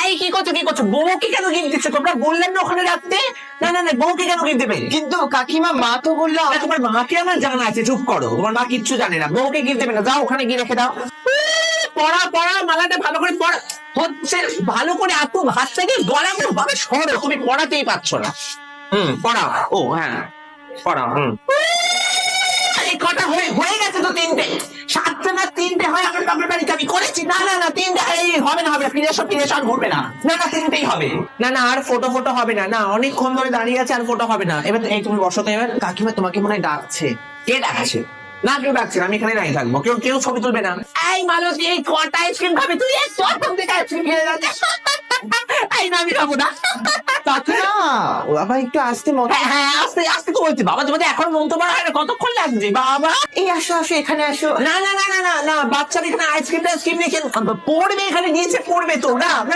এই কি করছো বউকে কেন গিফট দিচ্ছ? তোমরা বললেন না ওখানে রাখতে? না না না, বউকে কেন গিফট দেবে? কিন্তু কাকিমা, মা তো বললো তোমার মাকে আমার জানা আছে, চুপ করো। তোমার মা কিচ্ছু জানে না, বউকে গিফট দেবে না। যাও ওখানে গিয়ে রেখে দাও। পড়া পড়া, মালাটা ভালো করে পড়া হচ্ছে, ভালো করে এত হাত থেকে গলা ভাবে সরো, তুমি পড়াতেই পারছো না। পড়াও। ও হ্যাঁ, পড়াও। এই কটা হয়ে গেছে তো, তিনটে। সাতটা না তিনটে হয় আমার বাপের বাড়িতে, আমি করেছি। না না না, তিনটে হবে না, ফিরে এসো আর ঘুরবে না। না না, তিনটেই হবে। না না, আর ফটো হবে না। না, অনেকক্ষণ ধরে দাঁড়িয়ে আছে, আর ফটো হবে না। এবার এই তুমি বসো তো এবার। কাকিমা তোমাকে মনে হয় ডাকছে। কে ডাকছে? না, কেউ ডাকছে না, আমি এখানে নাই থাকবো। কেউ ছবি তুলবে না। এই মালতী, এই কটা আইসক্রিম খাবে তুই? আইসক্রিম খেয়ে যাচ্ছে। এই না, আমি খাবো না। কাকিমা, ও আবার একটু আসতে হ্যাঁ হ্যাঁ, আস্তে আস্তে তো বলছি বাবা, তোমাদের এখন মন তো হয় না, কতক্ষণ লাগছে বাবা? এই আসো আসো, এখানে আসো। না না না না না না, বাচ্চারা এখানে আইসক্রিম নিয়ে পড়বে, এখানে নিচে পড়বে তো। না না,